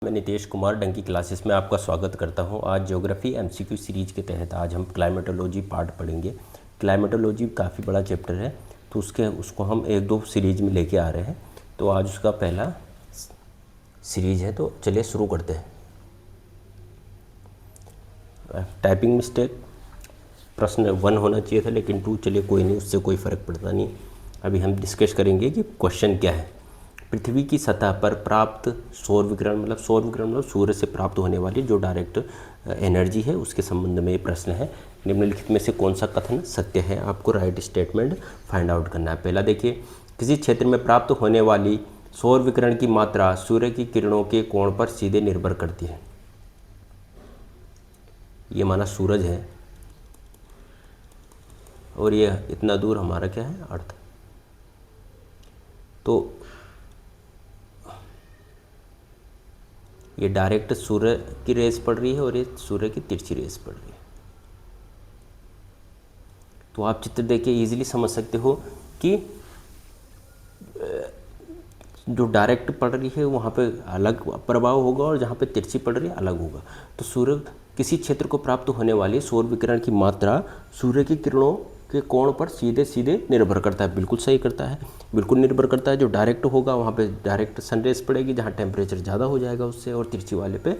मैं नितेश कुमार डंकी क्लासेस में आपका स्वागत करता हूं। आज ज्योग्राफी एमसीक्यू सीरीज के तहत आज हम क्लाइमेटोलॉजी पार्ट पढ़ेंगे। क्लाइमेटोलॉजी काफ़ी बड़ा चैप्टर है, तो उसको हम एक दो सीरीज में लेके आ रहे हैं। तो आज उसका पहला सीरीज है, तो चलिए शुरू करते हैं। टाइपिंग मिस्टेक प्रश्न 1 होना चाहिए था, लेकिन 2 चलिए कोई नहीं, उससे कोई फ़र्क पड़ता नहीं। अभी हम डिस्कस करेंगे कि क्वेश्चन क्या है। पृथ्वी की सतह पर प्राप्त सौर विकिरण मतलब सूर्य से प्राप्त होने वाली जो डायरेक्ट एनर्जी है, उसके संबंध में ये प्रश्न है। निम्नलिखित में से कौन सा कथन सत्य है, आपको राइट स्टेटमेंट फाइंड आउट करना है। पहला देखिए, किसी क्षेत्र में प्राप्त होने वाली सौर विकिरण की मात्रा सूर्य की किरणों के कोण पर सीधे निर्भर करती है। ये माना सूरज है और ये इतना दूर हमारा क्या है, अर्थ। तो ये डायरेक्ट सूर्य की रेस पड़ रही है और ये सूर्य की तिरछी रेस पड़ रही है। तो आप चित्र देख के ईजिली समझ सकते हो कि जो डायरेक्ट पड़ रही है वहाँ पे अलग प्रभाव होगा और जहाँ पे तिरछी पड़ रही है अलग होगा। तो सूर्य किसी क्षेत्र को प्राप्त होने वाली सौर विकिरण की मात्रा सूर्य की किरणों के कोण पर सीधे सीधे निर्भर करता है। बिल्कुल सही करता है, बिल्कुल निर्भर करता है। जो डायरेक्ट होगा वहाँ पे डायरेक्ट सनरेज पड़ेगी, जहाँ टेम्परेचर ज़्यादा हो जाएगा उससे, और तिरछी वाले पे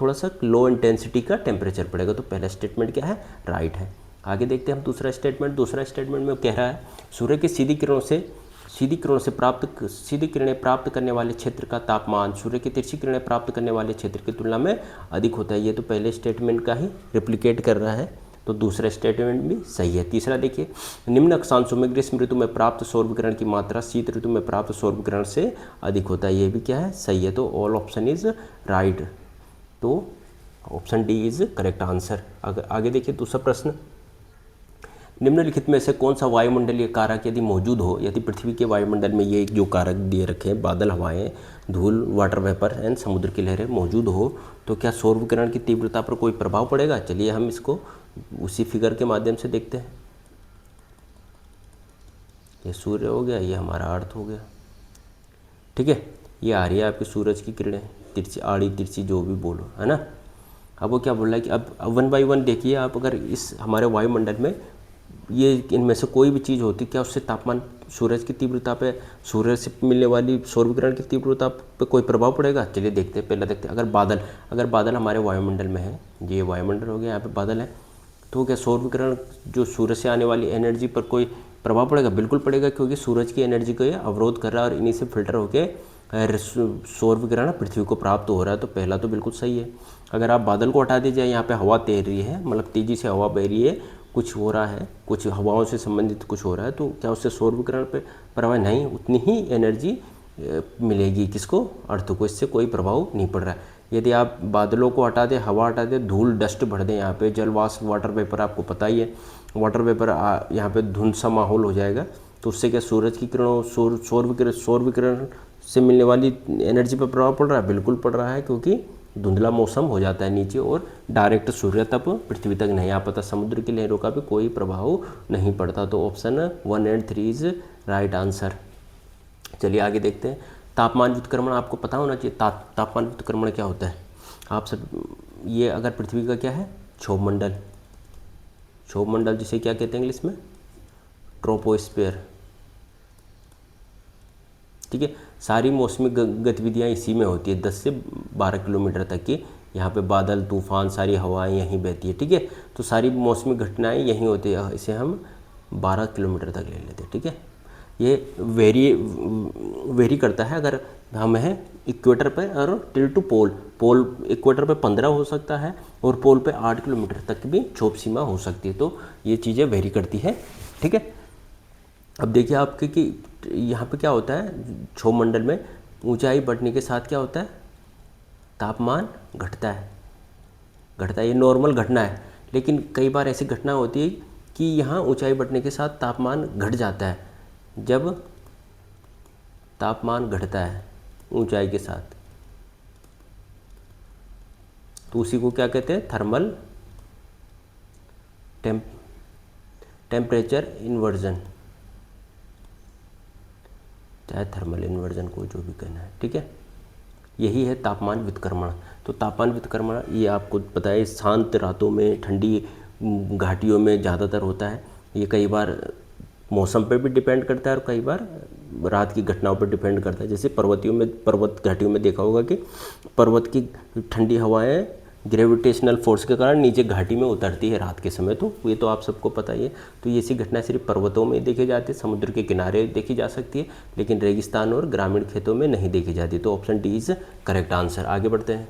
थोड़ा सा लो इंटेंसिटी का टेम्परेचर पड़ेगा। तो पहला स्टेटमेंट क्या है, राइट है। आगे देखते हैं हम दूसरा स्टेटमेंट में कह रहा है सूर्य की सीधी किरणें प्राप्त करने वाले क्षेत्र का तापमान सूर्य की तिरछी किरणें प्राप्त करने वाले क्षेत्र की तुलना में अधिक होता है। ये तो पहले स्टेटमेंट का ही रिप्लिकेट कर रहा है, तो दूसरा स्टेटमेंट भी सही है। तीसरा देखिए, निम्न अक्षांशों में ग्रीष्म ऋतु में प्राप्त सौर विकिरण की मात्रा शीत ऋतु में प्राप्त सौर विकिरण से अधिक होता है। ये भी क्या है, सही है। तो ऑल ऑप्शन इज राइट, तो option D is correct answer. आगे देखिए दूसरा प्रश्न, निम्नलिखित में से कौन सा वायुमंडलीय कारक यदि मौजूद हो, यदि पृथ्वी के वायुमंडल में ये जो कारक दिए रखे हैं, बादल, हवाएं, धूल, वाटर वेपर एंड समुद्र की लहरें मौजूद हो, तो क्या सौर विकिरण की तीव्रता पर कोई प्रभाव पड़ेगा? चलिए हम इसको उसी फिगर के माध्यम से देखते हैं। ये सूर्य हो गया, ये हमारा अर्थ हो गया, ठीक है। ये आ रही है आपकी सूरज की किरणें, तिरछी, आड़ी तिरछी जो भी बोलो, है ना। अब वो क्या बोल रहा है कि अब 1 बाई 1 देखिए आप, अगर इस हमारे वायुमंडल में ये इनमें से कोई भी चीज़ होती, क्या उससे तापमान, सूरज की तीव्रता पे, सूर्य से मिलने वाली सौर विकिरण की तीव्रता पे कोई प्रभाव पड़ेगा? चलिए देखते हैं। पहले देखते हैं, अगर बादल हमारे वायुमंडल में है, ये वायुमंडल हो गया, यहाँ पे बादल है, तो क्या सौर विकिरण जो सूर्य से आने वाली एनर्जी पर कोई प्रभाव पड़ेगा? बिल्कुल पड़ेगा, क्योंकि सूरज की एनर्जी को ये अवरोध कर रहा है और इन्हीं से फिल्टर होकर सौर विकिरण पृथ्वी को प्राप्त हो रहा है। तो पहला तो बिल्कुल सही है। अगर आप बादल को हटा दीजिए, यहाँ पे हवा तैर रही है, मतलब तेज़ी से हवा बह रही है, कुछ हो रहा है, कुछ हवाओं से संबंधित कुछ हो रहा है, तो क्या उससे सौर विकिरण पे प्रभाव? नहीं, उतनी ही एनर्जी मिलेगी किसको, अर्थ को। इससे कोई प्रभाव नहीं पड़ रहा है। यदि आप बादलों को हटा दें, हवा हटा दें, धूल डस्ट भर दें, यहाँ पे जलवाष्प, वाटर वेपर, आपको पता ही है, वाटर वेपर यहाँ पे धुंध सा माहौल हो जाएगा, तो उससे क्या सूरज की किरणों, सौर विकिरण से मिलने वाली एनर्जी पर प्रभाव पड़ रहा है? बिल्कुल पड़ रहा है, क्योंकि धुंधला मौसम हो जाता है नीचे और डायरेक्ट सूर्य तक पृथ्वी तक नहीं आ पाता। समुद्र की लहरों का भी कोई प्रभाव नहीं पड़ता। तो ऑप्शन 1 और 3 इज राइट आंसर। चलिए आगे देखते हैं। तापमान व्युत्क्रमण आपको पता होना चाहिए। तापमान व्युत्क्रमण क्या होता है आप सब, ये अगर पृथ्वी का क्या है, क्षोभमंडल जिसे क्या कहते हैं इंग्लिश में, ट्रोपोस्फीयर, ठीक है। सारी मौसमी गतिविधियाँ इसी में होती है, 10 से 12 किलोमीटर तक की। यहाँ पे बादल, तूफान, सारी हवाएं यहीं बहती है, ठीक है। तो सारी मौसमी घटनाएं यहीं होती है। इसे हम 12 किलोमीटर तक ले लेते हैं, ठीक है। ये वेरी करता है, अगर हम हैं इक्वेटर पे और टिल टू पोल इक्वेटर पे 15 हो सकता है और पोल पे 8 किलोमीटर तक भी क्षोभ सीमा हो सकती है। तो ये चीज़ें वेरी करती है, ठीक है। अब देखिए आपके कि यहाँ पे क्या होता है, क्षोभमंडल में ऊंचाई बढ़ने के साथ क्या होता है, तापमान घटता है। ये नॉर्मल घटना है, लेकिन कई बार ऐसी घटना होती है कि यहाँ ऊंचाई बढ़ने के साथ तापमान घट जाता है। जब तापमान घटता है ऊंचाई के साथ, तो उसी को क्या कहते हैं, थर्मल टेम्परेचर इन्वर्जन, चाहे थर्मल इन्वर्जन को जो भी कहना है, ठीक है। यही है तापमान वितक्रमण। तो तापमान वितक्रमण ये आपको पता है शांत रातों में, ठंडी घाटियों में ज़्यादातर होता है। ये कई बार मौसम पर भी डिपेंड करता है और कई बार रात की घटनाओं पर डिपेंड करता है। जैसे पर्वत घाटियों में देखा होगा कि पर्वत की ठंडी हवाएं ग्रेविटेशनल फोर्स के कारण नीचे घाटी में उतरती है रात के समय, तो ये तो आप सबको पता ही है। तो ये सी घटना सिर्फ पर्वतों में देखी जाती है, समुद्र के किनारे देखी जा सकती है, लेकिन रेगिस्तान और ग्रामीण खेतों में नहीं देखी जाती। तो option D is correct answer. आगे बढ़ते हैं।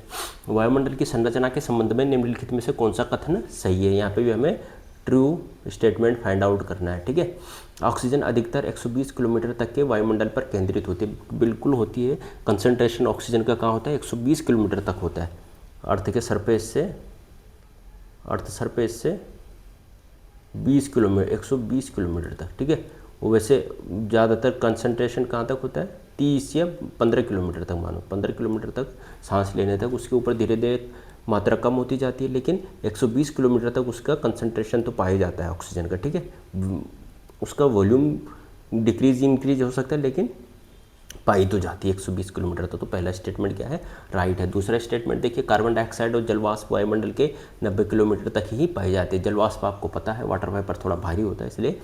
वायुमंडल की संरचना के संबंध में निम्नलिखित में से कौन सा कथन सही है? यहाँ पे भी हमें ट्रू स्टेटमेंट फाइंड आउट करना है, ठीक है। ऑक्सीजन अधिकतर 120 किलोमीटर तक के वायुमंडल पर केंद्रित होती है। बिल्कुल होती है। कंसंट्रेशन ऑक्सीजन का कहाँ होता है? 120 किलोमीटर तक होता है। अर्थ सरफेस से 120 किलोमीटर तक, ठीक है। वो वैसे ज़्यादातर कंसंट्रेशन कहाँ तक होता है? 30 या 15 किलोमीटर तक, मानो 15 किलोमीटर तक सांस लेने तक। उसके ऊपर धीरे धीरे मात्रा कम होती जाती है, लेकिन 120 किलोमीटर तक उसका कंसंट्रेशन तो पाया जाता है ऑक्सीजन का, ठीक है। उसका वॉल्यूम डिक्रीज इंक्रीज हो सकता है, लेकिन पाई तो जाती है 120 किलोमीटर तक। तो पहला स्टेटमेंट क्या है? राइट है। दूसरा स्टेटमेंट देखिए, कार्बन डाइऑक्साइड और जलवाष्प वायुमंडल के 90 किलोमीटर तक ही पाई जाती है। जलवाष्प आपको पता है वाटर वेपर थोड़ा भारी होता है, इसलिए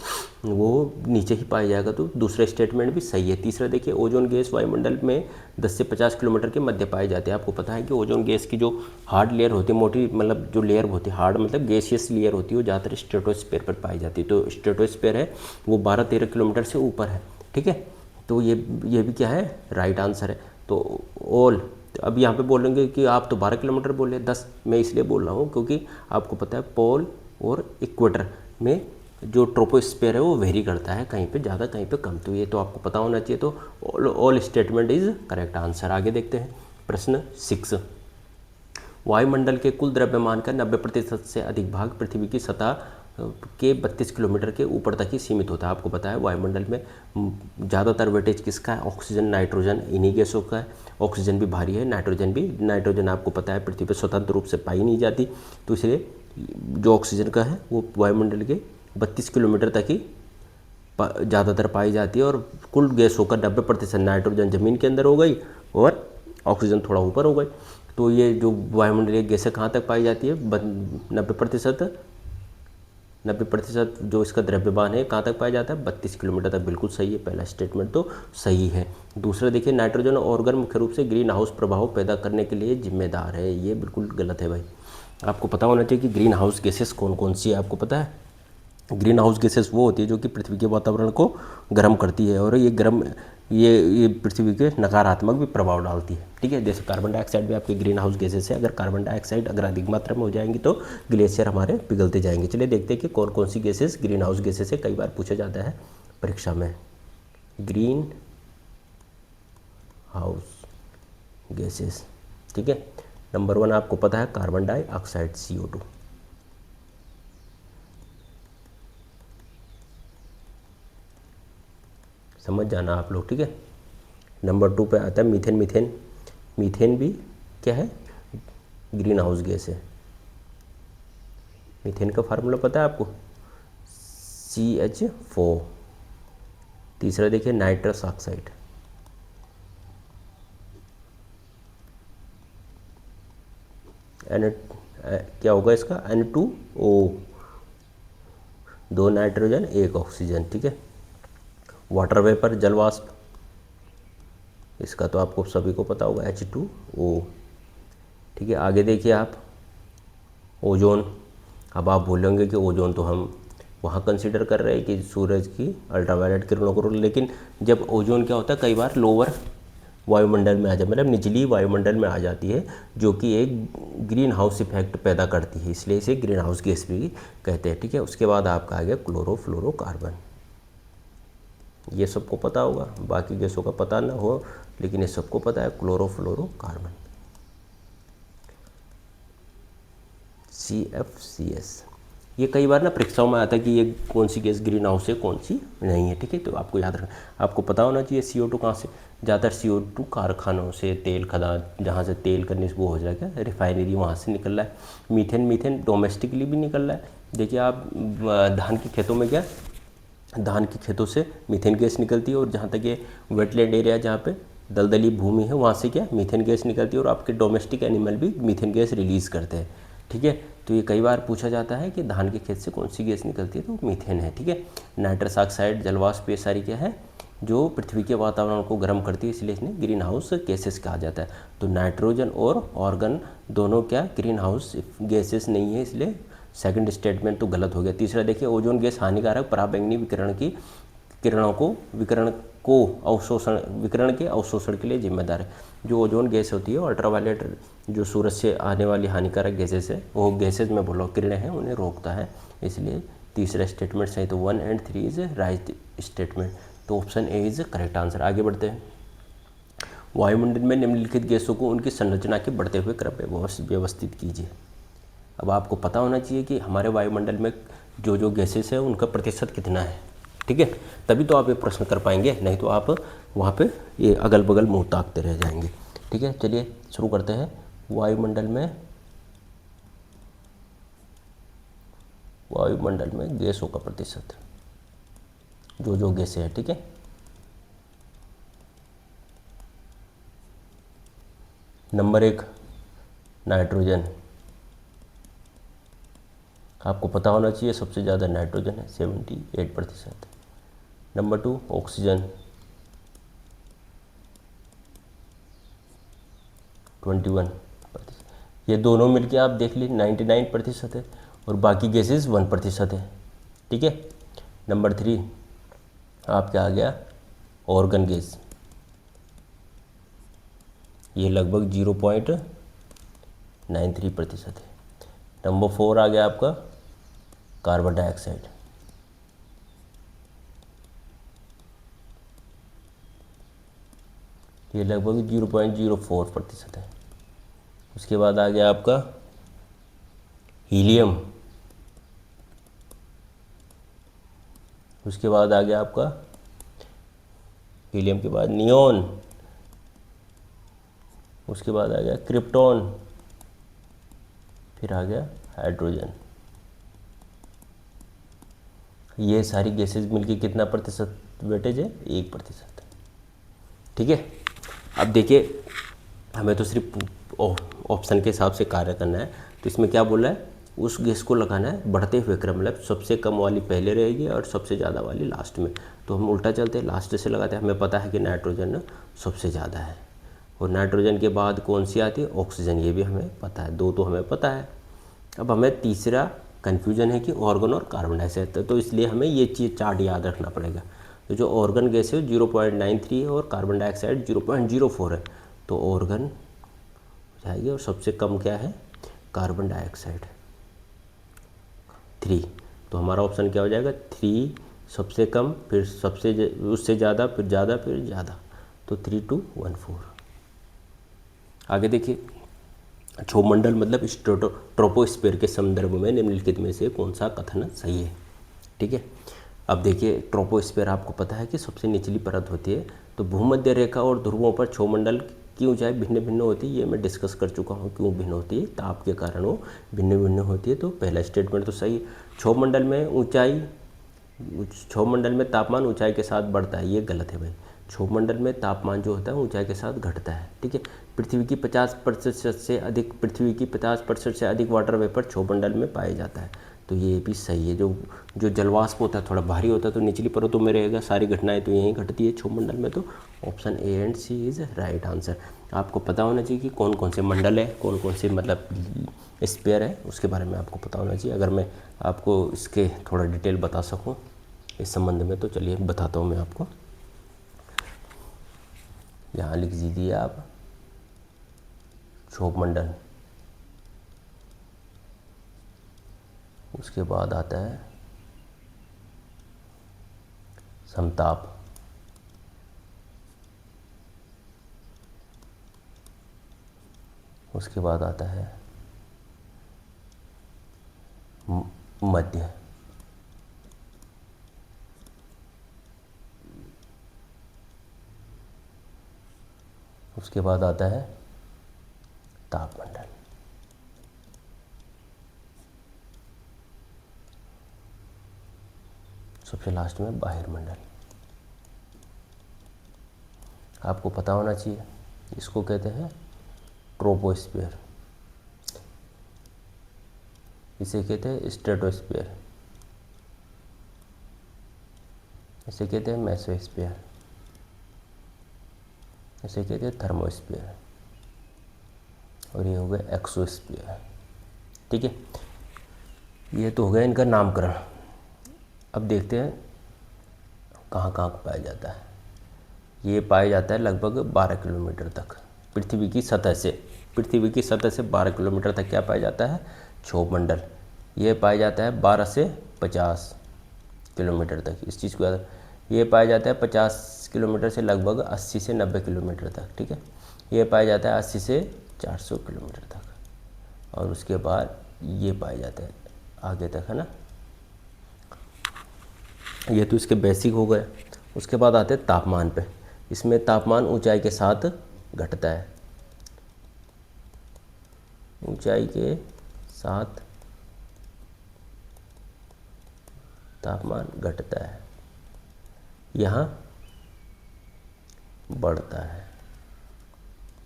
वो नीचे ही पाया जाएगा। तो दूसरा स्टेटमेंट भी सही है। तीसरा देखिए, ओजोन गैस वायुमंडल में 10 से 50 किलोमीटर के मध्य पाई जाती है। आपको पता है कि ओजोन गैस की जो हार्ड लेयर होती है, मोटी मतलब जो लेयर होती है, हार्ड मतलब गैसियस लेयर होती है, वो ज़्यादातर स्ट्रेटोस्फीयर पर पाई जाती है। तो स्ट्रेटोस्फीयर है वो 12-13 किलोमीटर से ऊपर है, ठीक है। तो ये भी क्या है? राइट आंसर है। तो ऑल, अब यहाँ पे बोलेंगे कि आप तो 12 किलोमीटर बोले, 10 मैं इसलिए बोल रहा हूँ क्योंकि आपको पता है पोल और इक्वेटर में जो ट्रोपोस्फीयर है वो वेरी करता है, कहीं पे ज़्यादा कहीं पे कम। तो ये तो आपको पता होना चाहिए। तो all statement is correct answer. आगे देखते हैं प्रश्न 6। वायुमंडल के कुल द्रव्यमान का 90% से अधिक भाग पृथ्वी की सतह के 32 किलोमीटर के ऊपर तक ही सीमित होता है। आपको पता है वायुमंडल में ज़्यादातर वेटेज किसका है? ऑक्सीजन, नाइट्रोजन, इन्हीं गैसों का है। ऑक्सीजन भी भारी है, नाइट्रोजन आपको पता है पृथ्वी पर स्वतंत्र रूप से पाई नहीं जाती, तो इसलिए जो ऑक्सीजन का है वो वायुमंडल के 32 किलोमीटर तक ही ज़्यादातर पाई जाती है। और कुल गैसों का 90% नाइट्रोजन ज़मीन के अंदर हो गई और ऑक्सीजन थोड़ा ऊपर हो गई। तो ये जो वायुमंडलीय गैसें कहाँ तक पाई जाती है? 90% जो इसका द्रव्यमान है कहाँ तक पाया जाता है? 32 किलोमीटर तक। बिल्कुल सही है, पहला स्टेटमेंट तो सही है। दूसरा देखिए, नाइट्रोजन ऑर्गन मुख्य रूप से ग्रीन हाउस प्रभाव पैदा करने के लिए जिम्मेदार है। ये बिल्कुल गलत है भाई। आपको पता होना चाहिए कि ग्रीन हाउस गैसेस कौन कौन सी है। आपको पता है ग्रीन हाउस गैसेस वो होती है जो कि पृथ्वी के वातावरण को गर्म करती है, और ये पृथ्वी के नकारात्मक भी प्रभाव डालती है, ठीक है। जैसे कार्बन डाइऑक्साइड भी आपके ग्रीन हाउस गैसेस है। अगर कार्बन डाइऑक्साइड अगर अधिक मात्रा में हो जाएंगी तो ग्लेशियर हमारे पिघलते जाएंगे। चलिए देखते हैं कि कौन कौन सी गैसेस ग्रीन हाउस गैसेस है। कई बार पूछा जाता है परीक्षा में, ग्रीन हाउस गैसेस, ठीक है। नंबर 1 आपको पता है कार्बन डाइऑक्साइड, CO2। समझ जाना आप लोग, ठीक है। नंबर 2 पे आता है मीथेन। मीथेन भी क्या है? ग्रीन हाउस गैस है। मीथेन का फार्मूला पता है आपको? CH4। तीसरा देखिए नाइट्रस ऑक्साइड। क्या होगा इसका? N2O, 2 नाइट्रोजन 1 ऑक्सीजन, ठीक है। वाटर वेपर, जलवाष्प, इसका तो आपको सभी को पता होगा, H2O, ठीक है। आगे देखिए आप ओजोन। अब आप बोलेंगे कि ओजोन तो हम वहाँ कंसीडर कर रहे हैं कि सूरज की अल्ट्रावायलेट किरणों को, लेकिन जब ओजोन क्या होता है कई बार लोअर वायुमंडल में आ जाए, मतलब निचली वायुमंडल में आ जाती है, जो कि एक ग्रीन हाउस इफेक्ट पैदा करती है, इसलिए इसे ग्रीन हाउस गैस भी कहते हैं, ठीक है। उसके बाद आपका आ गया क्लोरोफ्लोरोकार्बन। ये सबको पता होगा, बाकी गैसों का पता ना हो, लेकिन ये सबको पता है क्लोरोफ्लोरोकार्बन, CFCS। ये कई बार ना परीक्षाओं में आता है कि ये कौन सी गैस ग्रीन हाउस है कौन सी नहीं है, ठीक है। तो आपको याद रखना, आपको पता होना चाहिए CO2 कहाँ से, ज़्यादातर CO2 कारखानों से, तेल खदान जहाँ से तेल करने से वो हो जाएगा रिफाइनरी, वहाँ से निकल रहा है। मीथेन डोमेस्टिकली भी निकल रहा है। देखिए आप धान के खेतों में धान के खेतों से मीथेन गैस निकलती है, और जहाँ तक ये वेटलैंड एरिया जहाँ पे दलदली भूमि है वहाँ से क्या मीथेन गैस निकलती है और आपके डोमेस्टिक एनिमल भी मीथेन गैस रिलीज़ करते हैं। ठीक है, तो ये कई बार पूछा जाता है कि धान के खेत से कौन सी गैस निकलती है, तो मीथेन है। ठीक है, नाइट्रस ऑक्साइड, जलवाष्प, ये सारी क्या है जो पृथ्वी के वातावरण को गर्म करती है, इसलिए इन्हें ग्रीन हाउस गैसेस कहा जाता है। तो नाइट्रोजन और ऑर्गन दोनों क्या ग्रीन हाउस गैसेस नहीं है, इसलिए सेकंड स्टेटमेंट तो गलत हो गया। तीसरा देखिए, ओजोन गैस हानिकारक पराबैंगनी विकिरण के अवशोषण के लिए जिम्मेदार है। जो ओजोन गैस होती है अल्ट्रावायलेट जो सूरज से आने वाली हानिकारक गैसेस है, वो गैसेज में बोलो किरणें हैं, उन्हें रोकता है, इसलिए तीसरा स्टेटमेंट सही। तो 1 और 3 इज राइट स्टेटमेंट, तो option A is correct answer. आगे बढ़ते हैं। वायुमंडल में निम्नलिखित गैसों को उनकी संरचना के बढ़ते हुए क्रम में व्यवस्थित कीजिए। अब आपको पता होना चाहिए कि हमारे वायुमंडल में जो जो गैसेस है उनका प्रतिशत कितना है। ठीक है, तभी तो आप ये प्रश्न कर पाएंगे, नहीं तो आप वहाँ पे ये अगल बगल मुँह ताकते रह जाएंगे। ठीक है, चलिए शुरू करते हैं। वायुमंडल में गैसों का प्रतिशत, जो जो गैसें हैं। ठीक है, नंबर 1 नाइट्रोजन, आपको पता होना चाहिए सबसे ज़्यादा नाइट्रोजन है 78%। Number 2 oxygen 21%। ये दोनों मिलके आप देख लीजिए 99% है और बाकी गैसेस 1% है। ठीक है, नंबर 3 आपका आ गया ऑर्गन गैस, ये लगभग 0.93% है। नंबर 4 आ गया आपका कार्बन डाइऑक्साइड, ये लगभग 0.04% है। उसके बाद आ गया आपका हीलियम, उसके बाद आ गया आपका हीलियम के बाद नियोन, उसके बाद आ गया क्रिप्टॉन, फिर आ गया हाइड्रोजन। ये सारी गैसेज मिलके कितना प्रतिशत वेटेज है? 1%। ठीक है, अब देखिए हमें तो सिर्फ ऑप्शन के हिसाब से कार्य करना है, तो इसमें क्या बोला है, उस गैस को लगाना है बढ़ते हुए क्रम, मतलब सबसे कम वाली पहले रहेगी और सबसे ज़्यादा वाली लास्ट में। तो हम उल्टा चलते हैं, लास्ट से लगाते हैं। हमें पता है कि नाइट्रोजन सबसे ज़्यादा है और नाइट्रोजन के बाद कौन सी आती है? ऑक्सीजन, ये भी हमें पता है, 2 तो हमें पता है। अब हमें तीसरा कन्फ्यूजन है कि ऑर्गन और कार्बन डाइऑक्साइड, तो इसलिए हमें ये चीज़ चार्ट याद रखना पड़ेगा। तो जो ऑर्गन गैस है 0.93 है और कार्बन डाइऑक्साइड 0.04 है, तो ऑर्गन जाएगी और सबसे कम क्या है? Carbon dioxide 3। तो हमारा ऑप्शन क्या हो जाएगा? 3 सबसे कम, फिर सबसे उससे ज़्यादा, फिर ज़्यादा, फिर ज़्यादा, तो 3214। आगे देखिए, क्षोभमंडल मतलब ट्रोपोस्फीयर के संदर्भ में निम्नलिखित में से कौन सा कथन सही है? ठीक है, अब देखिए ट्रोपोस्फीयर आपको पता है कि सबसे निचली परत होती है, तो भूमध्य रेखा और ध्रुवों पर क्षोभमंडल की ऊंचाई भिन्न भिन्न होती है, ये मैं डिस्कस कर चुका हूँ क्यों भिन्न होती है, ताप के कारण वो भिन्न भिन्न होती है। तो पहला स्टेटमेंट तो सही है। क्षोभमंडल में तापमान ऊंचाई के साथ बढ़ता है, ये गलत है भाई। क्षोभमंडल में तापमान जो होता है ऊंचाई के साथ घटता है। ठीक है, पृथ्वी की 50% से अधिक वाटर वेपर क्षोभमंडल में पाया जाता है, तो ये भी सही है। जो जलवाष्प होता है थोड़ा भारी होता है, तो निचली परतों में रहेगा, सारी घटनाएं तो यहीं घटती है क्षोभमंडल में, तो option A and C is right answer. आपको पता होना चाहिए कि कौन कौन से मंडल है, कौन कौन से मतलब स्पेयर है, उसके बारे में आपको पता होना चाहिए। अगर मैं आपको इसके थोड़ा डिटेल बता सकूँ इस संबंध में, तो चलिए बताता हूँ मैं आपको। यहाँ लिख दीजिए आप क्षोभमंडल, उसके बाद आता है समताप, उसके बाद आता है मध्य, उसके बाद आता है तापमंडल, सबसे लास्ट में बाहिर मंडल। आपको पता होना चाहिए। इसको कहते हैं ट्रोपोस्फीयर, इसे कहते हैं स्ट्रेटोस्फीयर, इसे कहते हैं मेसोस्फीयर, इसे कहते हैं थर्मोस्फीयर, और ये हो गया एक्सोस्फीयर। ठीक है, ये तो हो गया इनका नामकरण। अब देखते हैं कहाँ कहाँ पाया जाता है। ये पाया जाता है लगभग 12 किलोमीटर तक पृथ्वी की सतह से। पृथ्वी की सतह से 12 किलोमीटर तक क्या पाया जाता है? क्षोभ मंडल। ये पाया जाता है 12 से 50 किलोमीटर तक, इस चीज़ को याद। ये पाया जाता है 50 किलोमीटर से लगभग 80 से 90 किलोमीटर तक। ठीक है, ये पाया जाता है 80 से 400 किलोमीटर तक, और उसके बाद ये पाया जाता है आगे तक, है ना। ये तो इसके बेसिक हो गए। उसके बाद आते हैं तापमान पे। इसमें तापमान ऊंचाई के साथ घटता है, ऊंचाई के साथ तापमान घटता है, यहाँ बढ़ता है।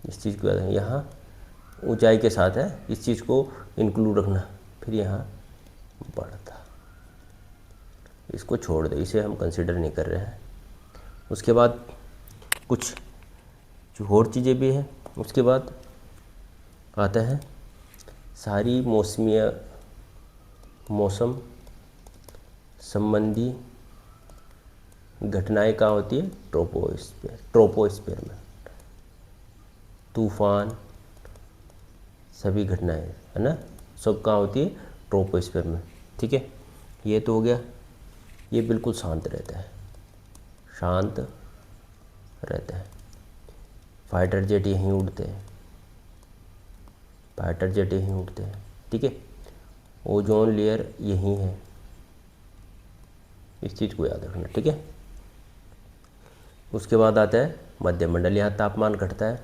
इस चीज़ को याद है, यहाँ ऊंचाई के साथ है, इस चीज़ को इंक्लूड रखना। फिर यहाँ बढ़ता, इसको छोड़ दे, इसे हम कंसिडर नहीं कर रहे हैं। उसके बाद कुछ जो और चीज़ें भी हैं। उसके बाद आता है सारी मौसम संबंधी घटनाएं कहाँ होती है? ट्रोपोस्फीयर में। तूफान, सभी घटनाएं, है ना, सब कहाँ होती है? ट्रोपोस्फीयर में। ठीक है, ये तो हो गया। ये बिल्कुल शांत रहता है, शांत रहता है। फाइटर जेट यहीं उड़ते हैं, फाइटर जेट यहीं उड़ते हैं। ठीक है, ओजोन लेयर यहीं है, इस चीज़ को याद रखना। ठीक है, उसके बाद आता है मध्यमंडल। यहाँ तापमान घटता है।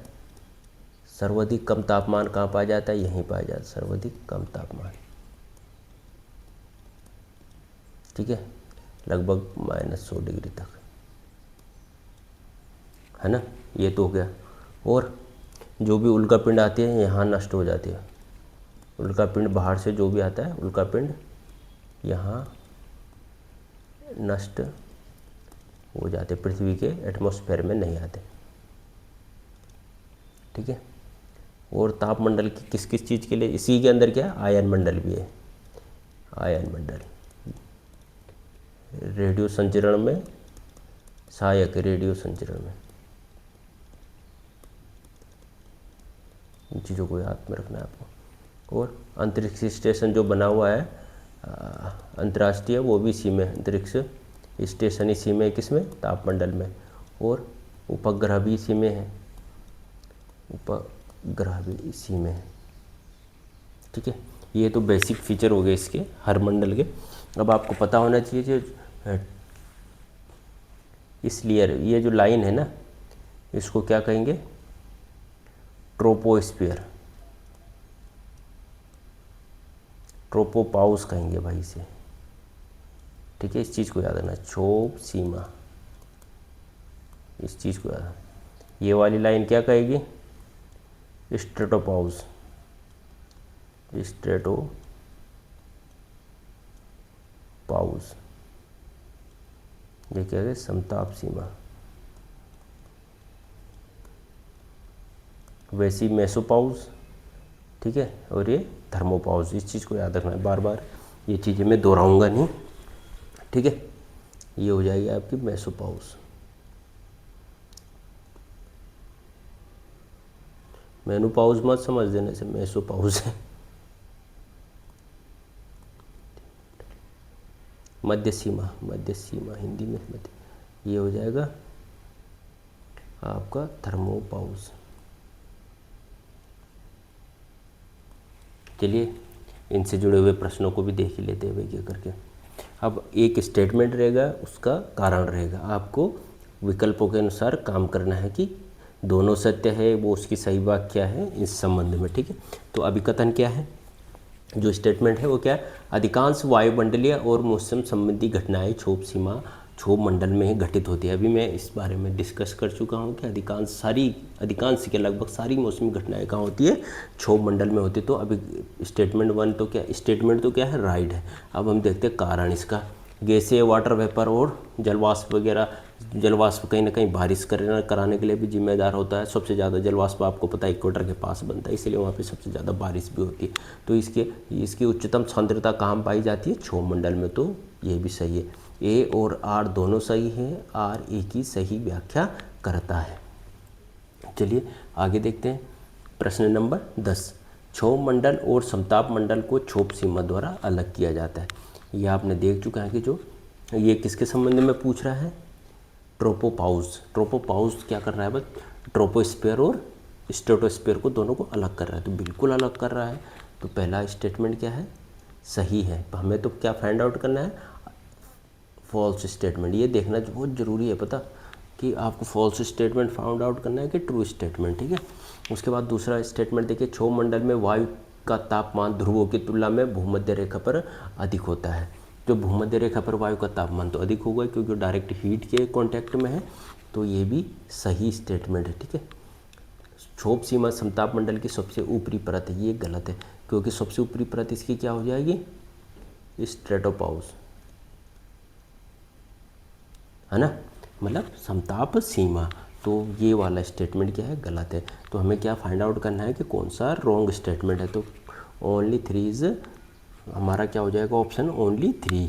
सर्वाधिक कम तापमान कहाँ पाया जाता है? यहीं पाया जाता है सर्वाधिक कम तापमान। ठीक है, लगभग -100 डिग्री तक, है ना। ये तो हो गया। और जो भी उल्कापिंड आती है यहाँ नष्ट हो जाती है। उल्कापिंड बाहर से जो भी आता है उल्कापिंड यहाँ नष्ट हो जाते, पृथ्वी के एटमॉस्फेयर में नहीं आते। ठीक है, और तापमंडल की किस किस चीज़ के लिए? इसी के अंदर क्या है? आयन मंडल भी है। आयन मंडल रेडियो संचरण में सहायक, रेडियो संचरण में। इन चीज़ों को याद में रखना है आपको। और अंतरिक्ष स्टेशन जो बना हुआ है अंतर्राष्ट्रीय, वो भी इसी में, अंतरिक्ष स्टेशन इसी में, किसमें? तापमंडल में। और उपग्रह भी इसी में है, उपग्रह भी इसी में है। ठीक है, ये तो बेसिक फीचर हो गए इसके हर मंडल के। अब आपको पता होना चाहिए जो इस लेयर, ये जो लाइन है ना, इसको क्या कहेंगे? ट्रोपोस्फीयर, ट्रोपोपाउस कहेंगे भाई इसे। ठीक है, इस चीज़ को याद रखना, क्षोभ सीमा, इस चीज़ को याद रखना। ये वाली लाइन क्या कहेगी? स्ट्रेटोपाउस, स्ट्रेटोपाउस। ये क्या है? समताप सीमा। वैसी मेसोपाउस। ठीक है, और ये थर्मोपाउस। इस चीज़ को याद रखना है, बार बार ये चीज़ें मैं दोहराऊंगा नहीं। ठीक है, ये हो जाएगी आपकी मेसोपाउस। मेनोपाउस मत समझ देने से, मेसोपाउस है। मध्य सीमा, मध्य सीमा हिंदी में मध्य, ये हो जाएगा आपका थर्मोपाउस। चलिए इनसे जुड़े हुए प्रश्नों को भी देख ही लेते हैं भाई क्या करके। अब एक स्टेटमेंट रहेगा, उसका कारण रहेगा, आपको विकल्पों के अनुसार काम करना है कि दोनों सत्य है, वो उसकी सही व्याख्या है इस संबंध में। ठीक है, तो अभिकथन क्या है? जो स्टेटमेंट है वो क्या है? अधिकांश वायुमंडलीय और मौसम संबंधी घटनाएं क्षोभ सीमा क्षोभ मंडल में ही घटित होती है। अभी मैं इस बारे में डिस्कस कर चुका हूँ कि अधिकांश के लगभग सारी मौसमी घटनाएं कहाँ होती है, क्षोभ मंडल में होती है। तो अभी स्टेटमेंट 1 तो क्या है, राइट है। अब हम देखते हैं कारण इसका। गैसीय वाटर वेपर और जलवाष्प वगैरह, जलवाष्प कहीं ना कहीं बारिश कराने के लिए भी जिम्मेदार होता है। सबसे ज़्यादा जलवाष्प आपको पता है इक्वेटर के पास बनता है, इसलिए वहाँ पे सबसे ज़्यादा बारिश भी होती है। तो इसकी उच्चतम सांद्रता कहाँ पाई जाती है, क्षोभ मंडल में। तो ये भी सही है, ए और आर दोनों सही है, आर ए की सही व्याख्या करता है। चलिए आगे देखते हैं प्रश्न नंबर 10। क्षोभ मंडल और समताप मंडल को क्षोभ सीमा द्वारा अलग किया जाता है। ये आपने देख चुका है कि जो ये किसके संबंध में पूछ रहा है, ट्रोपोपाउस क्या कर रहा है बस, ट्रोपोस्फीयर और स्ट्रेटोस्फीयर को दोनों को अलग कर रहा है। तो बिल्कुल अलग कर रहा है। तो पहला स्टेटमेंट क्या है, सही है। हमें तो क्या फाइंड आउट करना है, फॉल्स स्टेटमेंट। ये देखना बहुत ज़रूरी है पता कि आपको फॉल्स स्टेटमेंट फाउंड आउट करना है कि ट्रू स्टेटमेंट, ठीक है। उसके बाद दूसरा स्टेटमेंट देखिए, क्षोभ मंडल में वायु का तापमान ध्रुवों की तुलना में भूमध्य रेखा पर अधिक होता है। जो भूमध्य रेखा पर वायु का तापमान तो अधिक होगा क्योंकि डायरेक्ट हीट के कांटेक्ट में है। तो ये भी सही स्टेटमेंट है, ठीक है। क्षोभ सीमा समताप मंडल की सबसे ऊपरी परत है, ये गलत है क्योंकि सबसे ऊपरी परत इसकी क्या हो जाएगी, स्ट्रेटोपाउस, है ना, मतलब समताप सीमा। तो ये वाला स्टेटमेंट क्या है, गलत है। तो हमें क्या फाइंड आउट करना है कि कौन सा रॉन्ग स्टेटमेंट है। तो ओनली 3 इज हमारा क्या हो जाएगा, ऑप्शन ओनली 3।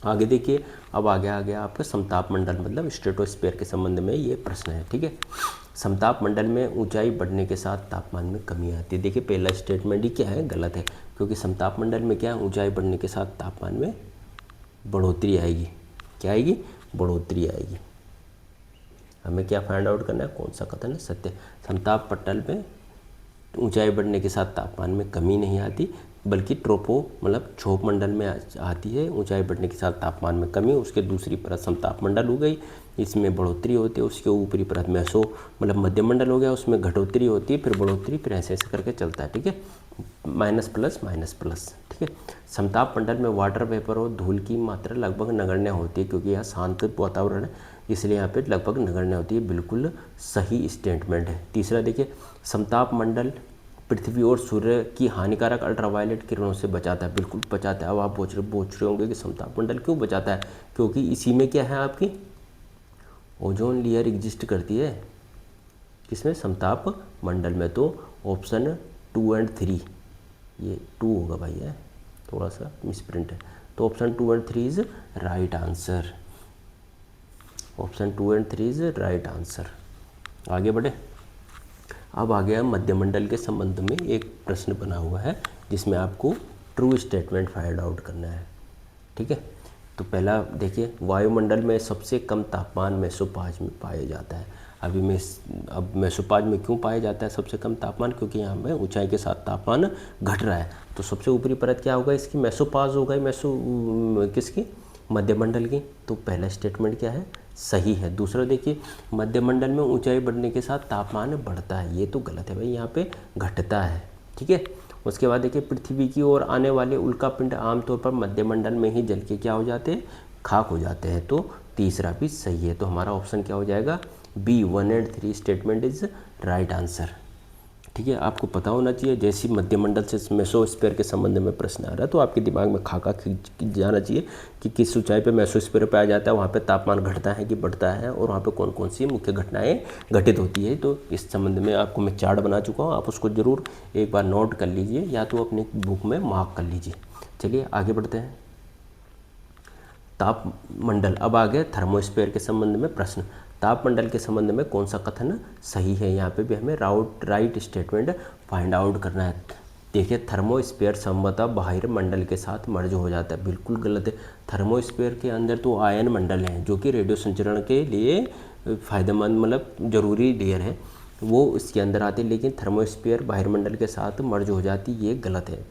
आगे देखिए, अब आगे आ गया आपका समताप मंडल मतलब स्ट्रेटोस्फीयर के संबंध में ये प्रश्न है, ठीक है। समताप मंडल में ऊंचाई बढ़ने के साथ तापमान में कमी आती है। देखिए पहला स्टेटमेंट ही क्या है, गलत है क्योंकि समताप मंडल में क्या है, ऊंचाई बढ़ने के साथ तापमान में बढ़ोतरी आएगी। क्या आएगी, बढ़ोतरी आएगी। हमें क्या फाइंड आउट करना है, कौन सा कथन है सत्य। समताप मंडल में ऊंचाई बढ़ने के साथ तापमान में कमी नहीं आती, बल्कि मतलब क्षोभ मंडल में आती है ऊंचाई बढ़ने के साथ तापमान में कमी। उसके दूसरी परत समताप मंडल हो गई, इसमें बढ़ोतरी होती है। उसके ऊपरी परत मतलब मध्य मंडल हो गया, उसमें घटोतरी होती है, फिर बढ़ोतरी, फिर ऐसे ऐसे करके चलता है, ठीक है। माइनस प्लस माइनस प्लस, ठीक है। समताप मंडल में वाटर वेपर और धूल की मात्रा लगभग नगण्य होती है क्योंकि यहाँ शांत वातावरण है, इसलिए यहाँ पे लगभग नगण्य होती है। बिल्कुल सही स्टेटमेंट है। तीसरा देखिए, समताप मंडल पृथ्वी और सूर्य की हानिकारक अल्ट्रावायलेट किरणों से बचाता है। बिल्कुल बचाता है। अब आप पूछ रहे होंगे कि समताप मंडल क्यों बचाता है, क्योंकि इसी में क्या है, आपकी ओजोन लेयर एग्जिस्ट करती है। किसमें, समताप मंडल में। तो ऑप्शन 2 और 3, ये 2 होगा भाई, है थोड़ा सा मिसप्रिंट है। तो ऑप्शन 2 और 3 इज राइट आंसर। ऑप्शन 2 और 3 इज राइट आंसर। आगे बढ़े। अब आ गया मध्यमंडल के संबंध में एक प्रश्न बना हुआ है जिसमें आपको ट्रू स्टेटमेंट फाइंड आउट करना है, ठीक है। तो पहला देखिए, वायुमंडल में सबसे कम तापमान मेसोपाज में पाया जाता है। अब मेसोपाज में क्यों पाया जाता है सबसे कम तापमान, क्योंकि यहाँ पे ऊंचाई के साथ तापमान घट रहा है। तो सबसे ऊपरी परत क्या होगा इसकी, मेसोपाज होगा। किसकी, मध्यमंडल की। तो पहला स्टेटमेंट क्या है, सही है। दूसरा देखिए, मध्यमंडल में ऊंचाई बढ़ने के साथ तापमान बढ़ता है, ये तो गलत है भाई, यहाँ पे घटता है, ठीक है। उसके बाद देखिए, पृथ्वी की ओर आने वाले उल्कापिंड आमतौर पर मध्यमंडल में ही जल के क्या हो जाते हैं, खाक हो जाते हैं। तो तीसरा भी सही है। तो हमारा ऑप्शन क्या हो जाएगा, बी 1 और 3 स्टेटमेंट इज राइट आंसर, ठीक है। आपको पता होना चाहिए, जैसे मध्यमंडल से मेसोस्फीयर के संबंध में प्रश्न आ रहा है तो आपके दिमाग में खाका जाना चाहिए कि किस ऊंचाई पे मेसोस्फीयर पाया जाता है, वहाँ पे तापमान घटता है कि बढ़ता है, और वहाँ पे कौन कौन सी मुख्य घटनाएं घटित होती है। तो इस संबंध में आपको मैं चार्ट बना चुका हूँ, आप उसको ज़रूर एक बार नोट कर लीजिए या तो अपनी बुक में मार्क कर लीजिए। चलिए आगे बढ़ते हैं। तापमंडल, अब आ गए थर्मोस्फीयर के संबंध में प्रश्न। तापमंडल के संबंध में कौन सा कथन सही है, यहाँ पे भी हमें राइट स्टेटमेंट फाइंड आउट करना है। देखिए, थर्मोस्फीयर संभवतः बाहरी मंडल के साथ मर्ज हो जाता है, बिल्कुल गलत है। थर्मोस्फीयर के अंदर तो आयन मंडल हैं जो कि रेडियो संचरण के लिए फ़ायदेमंद मतलब ज़रूरी लेयर है, वो इसके अंदर आते हैं, लेकिन थर्मोस्फीयर बाहरी मंडल के साथ मर्ज हो जाती, ये गलत है।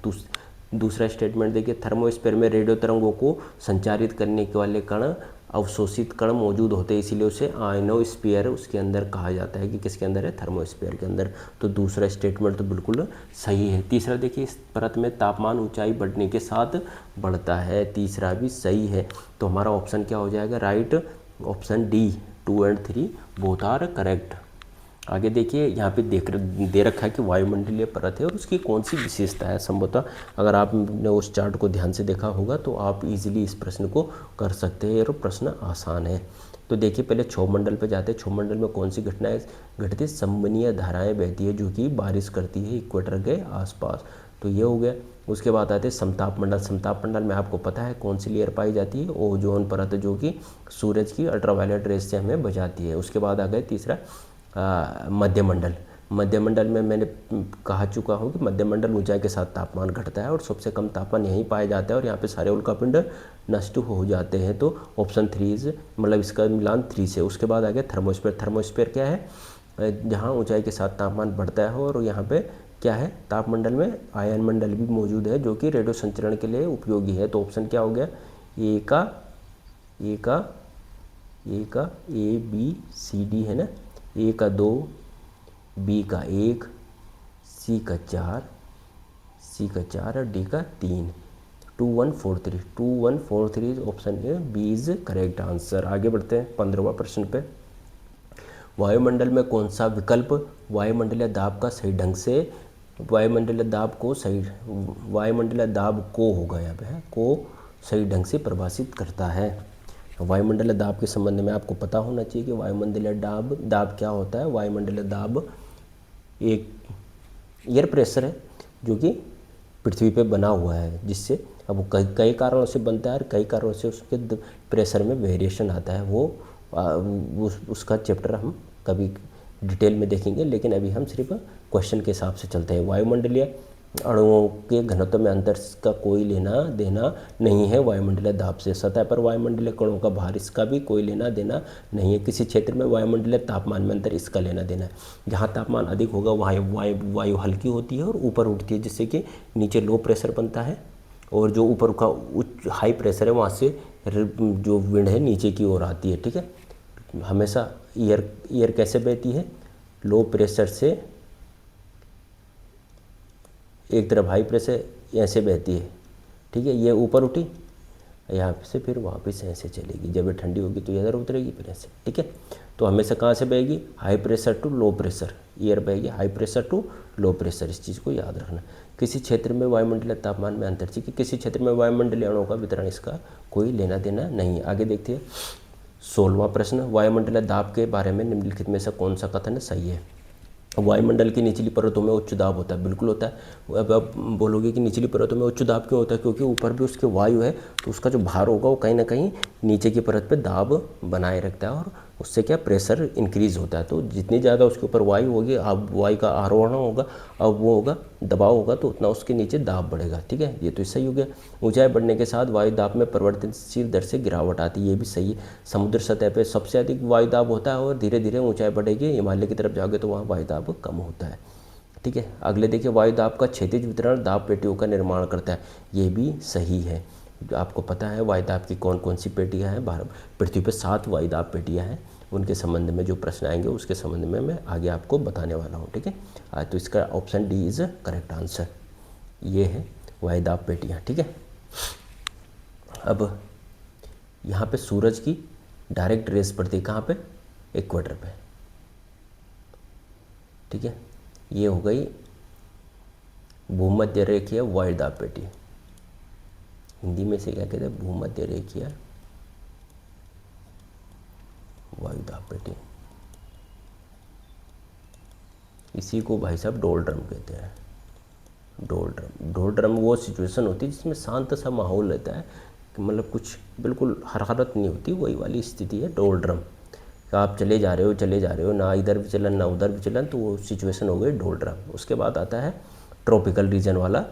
दूसरा स्टेटमेंट देखिए, थर्मोस्फीयर में रेडियो तरंगों को संचारित करने के वाले कण अवशोषित कण मौजूद होते हैं, इसीलिए उसे आयनोस्फीयर उसके अंदर कहा जाता है कि किसके अंदर है, थर्मोस्फीयर के अंदर। तो दूसरा स्टेटमेंट तो बिल्कुल सही है। तीसरा देखिए, इस परत में तापमान ऊंचाई बढ़ने के साथ बढ़ता है, तीसरा भी सही है। तो हमारा ऑप्शन क्या हो जाएगा, राइट ऑप्शन डी 2 और 3 बोथ आर करेक्ट। आगे देखिए, यहाँ पे दे रखा है कि वायुमंडलीय परत है और उसकी कौन सी विशेषता है। संभवतः अगर आपने उस चार्ट को ध्यान से देखा होगा तो आप इजीली इस प्रश्न को कर सकते हैं और प्रश्न आसान है। तो देखिए, पहले क्षोभमंडल पे जाते हैं। क्षोभमंडल में कौन सी घटनाएं घटती है, संवहनीय धाराएं बहती है जो कि बारिश करती है इक्वेटर के आसपास। तो ये हो गया। उसके बाद आते हैं समताप मंडल। समताप मंडल में आपको पता है कौन सी लेयर पाई जाती है, ओजोन परत, जो कि सूरज की अल्ट्रावायलेट रेस से हमें बचाती है। उसके बाद आ गए तीसरा मध्यमंडल। मध्यमंडल में मैंने कहा चुका हूँ कि मध्यमंडल ऊंचाई के साथ तापमान घटता है और सबसे कम तापमान यहीं पाया जाता है और यहाँ पे सारे उल्कापिंड नष्ट हो जाते हैं। तो ऑप्शन 3 मतलब इसका मिलान 3 से। उसके बाद आ गया थर्मोस्फीयर। थर्मोस्फीयर क्या है, जहाँ ऊंचाई के साथ तापमान बढ़ता है और यहाँ पे क्या है, तापमंडल में आयन मंडल भी मौजूद है जो कि रेडियो संचरण के लिए उपयोगी है। तो ऑप्शन क्या हो गया, ए बी सी डी है ना, ए का 2, बी का 1, सी का 4 और डी का 3। 2143 option A B is correct answer. आगे बढ़ते हैं 15वां प्रश्न पे। वायुमंडल में कौन सा विकल्प वायुमंडलीय दाब का सही ढंग से वायुमंडलीय दाब को होगा, यहाँ पे है को सही ढंग से परिभाषित करता है। वायुमंडलीय दाब के संबंध में आपको पता होना चाहिए कि वायुमंडलीय दाब क्या होता है। वायुमंडलीय दाब एक एयर प्रेशर है जो कि पृथ्वी पे बना हुआ है, जिससे अब वो कई कारणों से बनता है और कई कारणों से उसके प्रेशर में वेरिएशन आता है। वो उसका चैप्टर हम कभी डिटेल में देखेंगे, लेकिन अभी हम सिर्फ क्वेश्चन के हिसाब से चलते हैं। वायुमंडलीय अणुओं के घनत्व में अंतर का कोई लेना देना नहीं है वायुमंडलीय दाब से। सतह पर वायुमंडलीय कणों का भार, इसका भी कोई लेना देना नहीं है। किसी क्षेत्र में वायुमंडलीय तापमान में अंतर, इसका लेना देना है। जहाँ तापमान अधिक होगा वहाँ वायु हल्की होती है और ऊपर उठती है, जिससे कि नीचे लो प्रेशर बनता है, और जो ऊपर का उच्च हाई प्रेशर है वहाँ से जो विंड है नीचे की ओर आती है। ठीक है, हमेशा एयर कैसे बहती है, लो प्रेशर से एक तरफ हाई प्रेशर ऐसे बहती है। ठीक है, ये ऊपर उठी, यहाँ से फिर वापस ऐसे चलेगी। जब ये ठंडी होगी तो इधर उतरेगी फिर ऐसे। ठीक है, तो हमेशा कहाँ से बहेगी, high pressure to low pressure, air बहेगी high pressure to low pressure. इस चीज़ को याद रखना। किसी क्षेत्र में वायुमंडलीय तापमान में अंतर, ठीक है, किसी क्षेत्र में वायुमंडलीय अणुओं का वितरण, इसका कोई लेना देना नहीं। आगे देखते हैं 16वां प्रश्न। वायुमंडलीय दाब के बारे में निम्नलिखित में से कौन सा कथन सही है। वायुमंडल की निचली परतों में उच्च दाब होता है, बिल्कुल होता है। अब आप बोलोगे कि निचली परतों में उच्च दाब क्यों होता है, क्योंकि ऊपर भी उसके वायु है, तो उसका जो भार होगा वो कहीं ना कहीं नीचे की परत पे दाब बनाए रखता है और उससे क्या प्रेशर इंक्रीज होता है। तो जितनी ज़्यादा उसके ऊपर वायु होगी, अब वायु का आरोहण होगा, अब वो होगा दबाव होगा, तो उतना उसके नीचे दाब बढ़ेगा। ठीक है, ये तो सही हो गया। ऊंचाई बढ़ने के साथ वायु दाब में परिवर्तनशील दर से गिरावट आती है, ये भी सही है। समुद्र सतह पे सबसे अधिक वायु दाब होता है और धीरे धीरे ऊंचाई बढ़ेगी, हिमालय की तरफ जाओगे तो वहाँ वायु दाब कम होता है। ठीक है, अगले देखिए, वायु दाब का क्षैतिज वितरण दाब पेटियों का निर्माण करता है, ये भी सही है। आपको पता है वायु दाब की कौन कौन सी पेटियाँ हैं। पृथ्वी पर 7 वायु दाब पेटियाँ हैं। उनके संबंध में जो प्रश्न आएंगे उसके संबंध में मैं आगे आपको बताने वाला हूँ। ठीक है, तो इसका option D is correct answer. ये है वायु दाब पेटियाँ। ठीक है, अब यहाँ पे सूरज की डायरेक्ट रेस पड़ती है, कहाँ पे, इक्वेटर पे। ठीक है, ये हो गई भूमध्य रेखीय वायु दाब पेटी। हिंदी में से क्या कहते हैं, भूमध्य रेखीय वायु दाब पेटी। इसी को भाई साहब डोल ड्रम कहते हैं। डोल ड्रम वो सिचुएशन होती है जिसमें शांत सा माहौल रहता है, मतलब कुछ बिल्कुल हरारत नहीं होती, वही वाली स्थिति है डोल ड्रम। आप चले जा रहे हो ना इधर विचलन ना उधर विचलन, तो वो सिचुएशन हो गई डोल ड्रम। उसके बाद आता है ट्रॉपिकल रीजन वाला,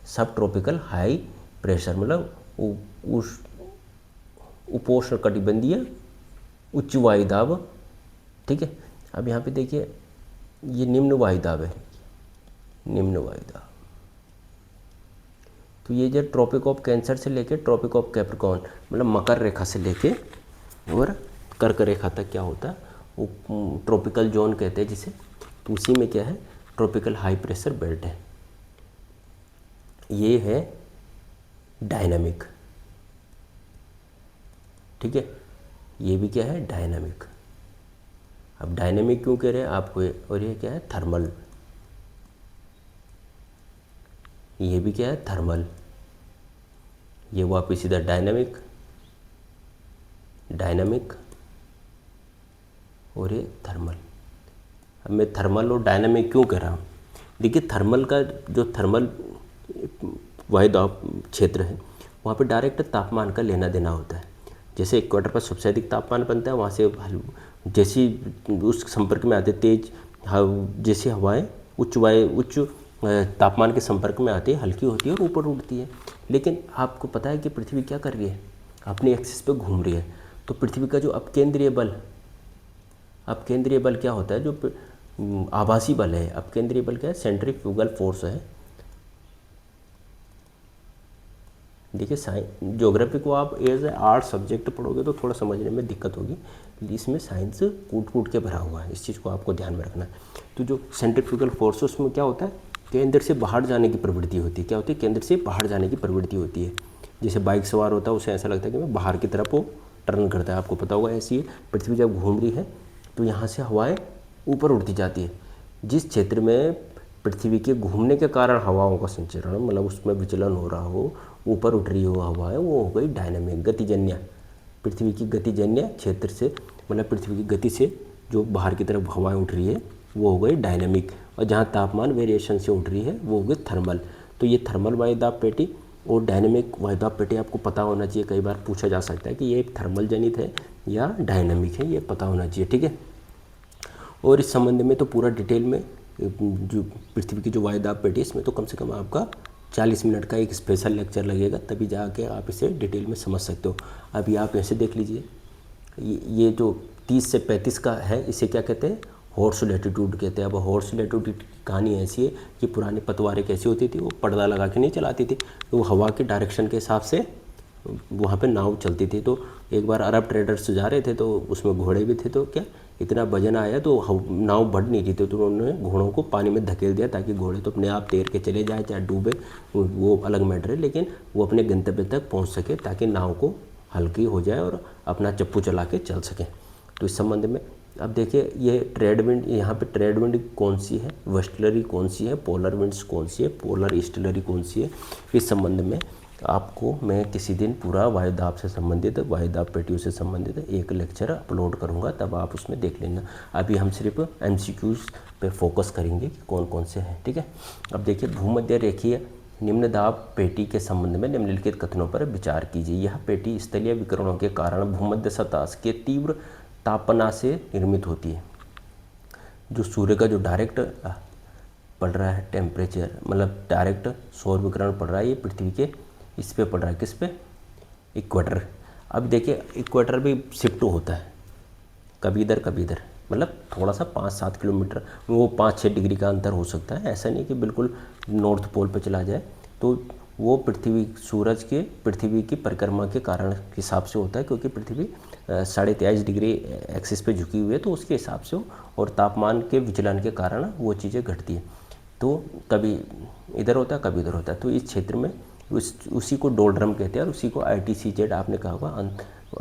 सब ट्रॉपिकल हाई प्रेशर, मतलब उपोष्ण कटिबंधीय उच्च वायु दाब। ठीक है, अब यहाँ पे देखिए ये निम्न वायु दाब है, निम्न वायु दाब। तो ये जो ट्रॉपिक ऑफ कैंसर से लेके ट्रॉपिक ऑफ कैप्रिकॉर्न, मतलब मकर रेखा से लेके और कर्क रेखा तक क्या होता है, वो ट्रॉपिकल जोन कहते हैं जिसे, तो उसी में क्या है, ट्रॉपिकल हाई प्रेशर बेल्ट है। ये है डायनामिक, ठीक है, ये भी क्या है, डायनामिक। अब डायनामिक क्यों कह रहे हैं आपको, और ये क्या है, थर्मल, ये भी क्या है, थर्मल। ये वापिस इधर डायनामिक, डायनामिक और ये थर्मल। अब मैं थर्मल और डायनामिक क्यों कह रहा हूँ, देखिए थर्मल का जो थर्मल वायुदाब क्षेत्र है वहाँ पे डायरेक्ट तापमान का लेना देना होता है। जैसे इक्वेटर पर सबसे अधिक तापमान बनता है, वहाँ से जैसी उस संपर्क में आते तेज जैसी हवाएं उच्च तापमान के संपर्क में आती है, हल्की होती है और ऊपर उड़ती है। लेकिन आपको पता है कि पृथ्वी क्या कर रही है, अपनी एक्सिस पे घूम रही है। तो पृथ्वी का जो अपकेंद्रीय बल क्या होता है, जो आभासी बल है, अपकेंद्रीय बल क्या है, सेंट्रीफ्यूगल फोर्स है। देखिए ज्योग्राफी को आप एज ए आर्ट सब्जेक्ट पढ़ोगे तो थोड़ा समझने में दिक्कत होगी, इसमें साइंस कूट के भरा हुआ है, इस चीज़ को आपको ध्यान में रखना है। तो जो सेंट्रीफ्यूगल फोर्स है उसमें क्या होता है, केंद्र से बाहर जाने की प्रवृत्ति होती है। क्या होती है, केंद्र से बाहर जाने की प्रवृत्ति होती है। जैसे बाइक सवार होता है, उसे ऐसा लगता है कि मैं बाहर की तरफ वो टर्न करता है, आपको पता होगा। ऐसी पृथ्वी जब घूम रही है तो यहाँ से हवाएं ऊपर उड़ती जाती है। जिस क्षेत्र में पृथ्वी के घूमने के कारण हवाओं का संचरण, मतलब उसमें विचलन हो रहा हो, ऊपर उठ रही हो हवाएं, वो हो गई डायनामिक, गतिजन्य। पृथ्वी की गतिजन्य क्षेत्र से, मतलब पृथ्वी की गति से जो बाहर की तरफ हवाएं उठ रही है वो हो गई डायनामिक, और जहाँ तापमान वेरिएशन से उठ रही है वो हो गई थर्मल। तो ये थर्मल वायुदाब पेटी और डायनामिक वायुदाब पेटी आपको पता होना चाहिए। कई बार पूछा जा सकता है कि ये थर्मल जनित है या डायनामिक है, ये पता होना चाहिए, ठीक है। और इस संबंध में तो पूरा डिटेल में जो पृथ्वी की जो वायुदाब पेटी है, इसमें तो कम से कम आपका 40 मिनट का एक स्पेशल लेक्चर लगेगा, तभी जाके आप इसे डिटेल में समझ सकते हो। अभी आप ऐसे देख लीजिए, ये जो 30 से 35 का है, इसे क्या कहते हैं, हॉर्स लैटिट्यूड कहते हैं। अब हॉर्स लैटिट्यूड की कहानी ऐसी है कि पुरानी पतवारें कैसी होती थी, वो पर्दा लगा के नहीं चलाती थी, तो वो हवा के डायरेक्शन के हिसाब से वहाँ पे नाव चलती थी। तो एक बार अरब ट्रेडर्स जा रहे थे, तो उसमें घोड़े भी थे, तो क्या इतना वजन आया तो नाव बढ़ नहीं रही थी, तो उन्होंने घोड़ों को पानी में धकेल दिया ताकि घोड़े तो अपने आप तैर के चले जाए, चाहे डूबे वो अलग मैटर है, लेकिन वो अपने गंतव्य तक पहुँच सके ताकि नाव को हल्की हो जाए और अपना चप्पू चला के चल सके। तो इस संबंध में अब देखिए, ये ट्रेड विंड, यहाँ पे ट्रेड विंड कौन सी है, वेस्टलरी कौन सी है, पोलर विंड्स कौन सी है, पोलर ईस्टलरी कौन सी है, इस संबंध में आपको मैं किसी दिन पूरा वायुदाब से संबंधित, वायुदाब पेटियों से संबंधित एक लेक्चर अपलोड करूँगा, तब आप उसमें देख लेना। अभी हम सिर्फ MCQs पे फोकस करेंगे कि कौन कौन से हैं, ठीक है। अब देखिए, भूमध्य रेखीय निम्न दाब पेटी के संबंध में निम्नलिखित कथनों पर विचार कीजिए। यह पेटी स्थलीय विकिरणों के कारण भूमध्य सतह के तीव्र तापना से निर्मित होती है। जो सूर्य का जो डायरेक्ट पड़ रहा है टेम्परेचर, मतलब डायरेक्ट सौर विकिरण पड़ रहा है, ये पृथ्वी के इस पे पड़ रहा है, किस पे, इक्वेटर। अब देखिए, इक्वेटर भी शिफ्ट होता है, कभी इधर कभी इधर, मतलब थोड़ा सा 5-7 किलोमीटर, वो 5-6 डिग्री का अंतर हो सकता है। ऐसा नहीं कि बिल्कुल नॉर्थ पोल पे चला जाए, तो वो सूरज के पृथ्वी की परिक्रमा के कारण हिसाब से होता है, क्योंकि पृथ्वी 23.5 डिग्री एक्सिस पे झुकी हुई है, तो उसके हिसाब से और तापमान के विचलन के कारण वो चीज़ें घटती है। तो कभी इधर होता है, कभी इधर होता है। तो इस क्षेत्र में उसी को डोलड्रम कहते हैं, और उसी को ITCZ आपने कहा होगा,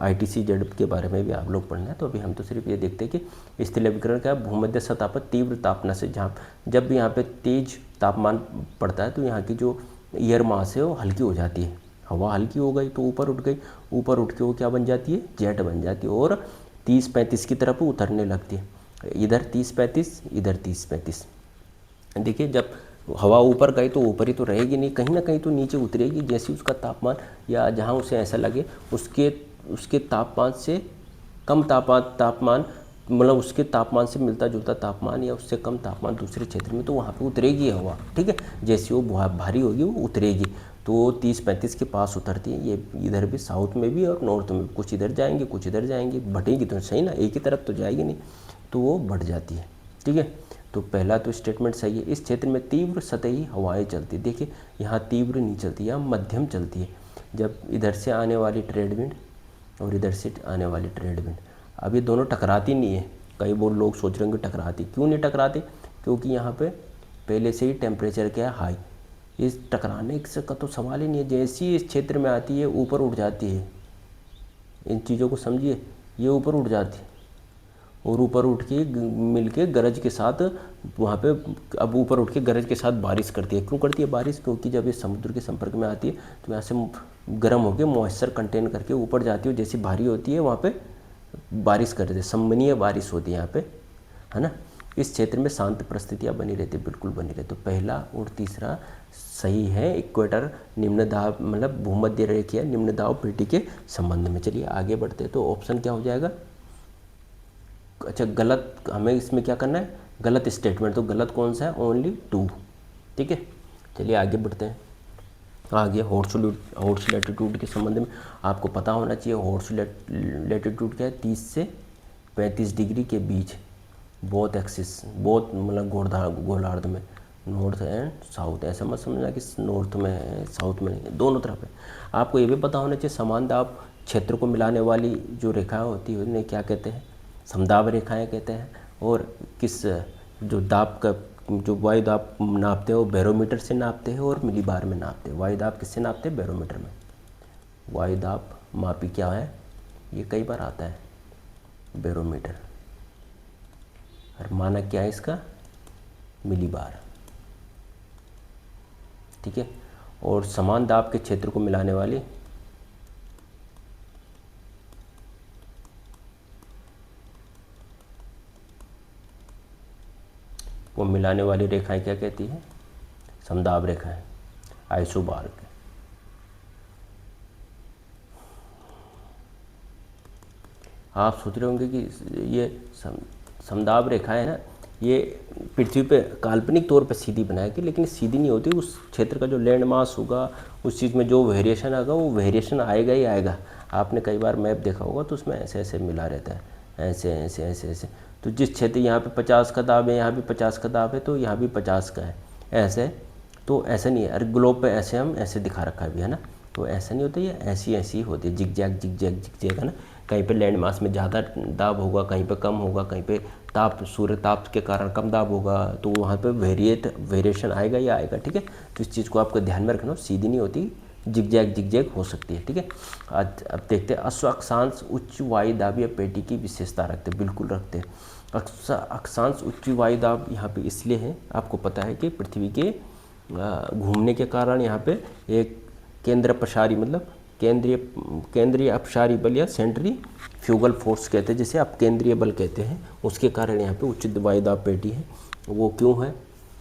ITCZ के बारे में भी आप लोग पढ़ना है। तो अभी हम तो सिर्फ ये देखते हैं कि स्थलीय विकिरण क्या है, भूमध्य सतह पर तीव्र तापना से, जहाँ जब भी यहाँ पे तेज तापमान पड़ता है तो यहाँ की जो एयर मास है वो हल्की हो जाती है, हवा हल्की हो गई तो ऊपर उठ गई, ऊपर उठ के वो क्या बन जाती है, जेट बन जाती है, और 30-35 की तरफ उतरने लगती है। इधर 30-35, इधर 30-35। देखिए, जब हवा ऊपर गई तो ऊपर ही तो रहेगी नहीं, कहीं ना कहीं तो नीचे उतरेगी, जैसे उसका तापमान, या जहाँ उसे ऐसा लगे उसके तापमान से कम तापमान, मतलब उसके तापमान से मिलता जुलता तापमान या उससे कम तापमान दूसरे क्षेत्र में, तो वहाँ पे उतरेगी हवा, ठीक है। जैसे वो भारी होगी वो उतरेगी, तो 30-35 के पास उतरती है। ये इधर भी, साउथ में भी और नॉर्थ में भी, कुछ इधर जाएंगे कुछ इधर जाएंगे, बढ़ेगी तो सही ना, एक ही तरफ तो जाएगी नहीं, तो वो बढ़ जाती है, ठीक है। तो पहला तो स्टेटमेंट सही है। इस क्षेत्र में तीव्र सतही हवाएं चलती, देखिए यहाँ तीव्र नहीं चलती, यहाँ मध्यम चलती है। जब इधर से आने वाली ट्रेड विंड और इधर से आने वाली ट्रेड विंड। अब ये दोनों टकराती नहीं है। कई वो लोग सोच रहे होंगे टकराती, क्यों नहीं टकराते? क्योंकि यहाँ पे पहले से ही टेम्परेचर क्या है, हाई। इस टकराने का तो सवाल ही नहीं है। जैसे ही इस क्षेत्र में आती है ऊपर उठ जाती है। इन चीज़ों को समझिए, ये ऊपर उठ जाती है और ऊपर उठ के मिल के गरज के साथ वहाँ पे, अब ऊपर उठ के गरज के साथ बारिश करती है। क्यों करती है बारिश? क्योंकि जब ये समुद्र के संपर्क में आती है तो यहाँ से गर्म होकर मॉइस्चर कंटेन करके ऊपर जाती है, जैसी भारी होती है वहाँ पे बारिश करती है, संवहनीय बारिश होती है यहाँ पे, है ना। इस क्षेत्र में शांत परिस्थितियाँ बनी रहती है, बिल्कुल बनी रहती। तो पहला और तीसरा सही है। इक्वेटर निम्न दाब मतलब भूमध्य रेखीय निम्न दाब पेटी के संबंध में। चलिए आगे बढ़ते हैं। तो ऑप्शन क्या हो जाएगा? अच्छा गलत, हमें इसमें क्या करना है? गलत स्टेटमेंट। तो गलत कौन सा है? ओनली 2। ठीक है, चलिए आगे बढ़ते हैं। आगे हॉर्स लैटिट्यूड के संबंध में आपको पता होना चाहिए। हॉर्स लैटिट्यूड क्या है? 30 से 35 डिग्री के बीच, बोथ एक्सिस, बोथ मतलब गोलार्ध में, नॉर्थ एंड साउथ। ऐसा मत समझना कि नॉर्थ में है साउथ में नहीं, दोनों तरफ है। आपको ये भी पता होना चाहिए समान दाब क्षेत्र को मिलाने वाली जो रेखाएं होती है उन्हें क्या कहते हैं? समदाब रेखाएं कहते हैं। और किस जो दाब का जो वायु दाब नापते हैं वो बैरोमीटर से नापते हैं और मिलीबार में नापते हैं। वायु दाब किससे नापते हैं? बैरोमीटर में। वायु दाब मापी क्या है? ये कई बार आता है, बैरोमीटर। और मानक क्या है इसका? मिलीबार। ठीक है। और समान दाब के क्षेत्र को मिलाने वाली वो मिलाने वाली रेखाएं क्या कहती है? समदाब रेखाएं, आइसोबार के। आप सोच रहे होंगे कि ये समदाब रेखाएं है ना, ये पृथ्वी पे काल्पनिक तौर पे सीधी बनाएगी, लेकिन सीधी नहीं होती। उस क्षेत्र का जो लैंड मास होगा, उस चीज़ में जो वेरिएशन आएगा वो वेरिएशन आएगा ही आएगा। आपने कई बार मैप देखा होगा तो उसमें ऐसे ऐसे मिला रहता है, ऐसे ऐसे ऐसे ऐसे। तो जिस क्षेत्र यहाँ पे 50 का दाब है, यहाँ भी 50 का दाब है, तो यहाँ भी 50 का है, ऐसे। तो ऐसा नहीं है। अरे ग्लोब पे ऐसे हम ऐसे दिखा रखा है ना, तो ऐसा नहीं होता, ये ऐसी ऐसी होती है, जिगजैग जिगजैग जिगजैग, है ना। कहीं पे लैंड मास में ज़्यादा दाब होगा, कहीं पे कम होगा, कहीं पे सूर्य ताप के कारण कम दाब होगा, तो वहाँ पे वेरिएशन आएगा ही आएगा। ठीक है, तो इस चीज़ को आपको ध्यान में रखना। सीधी नहीं होती, जिगजैग हो सकती है। ठीक है, आज अब देखते हैं। अक्षांश उच्च वायु दाबीय पेटी की विशेषता रखते, बिल्कुल रखते हैं। अक्षांश उच्च वायु दाब यहाँ पे इसलिए है, आपको पता है कि पृथ्वी के घूमने के कारण यहाँ पे एक केंद्र प्रसारी मतलब केंद्रीय अपसारी बल या सेंट्री फ्यूगल फोर्स कहते हैं, जिसे आप केंद्रीय बल कहते हैं, उसके कारण यहाँ पे उच्च वायु दाब पेटी है। वो क्यों है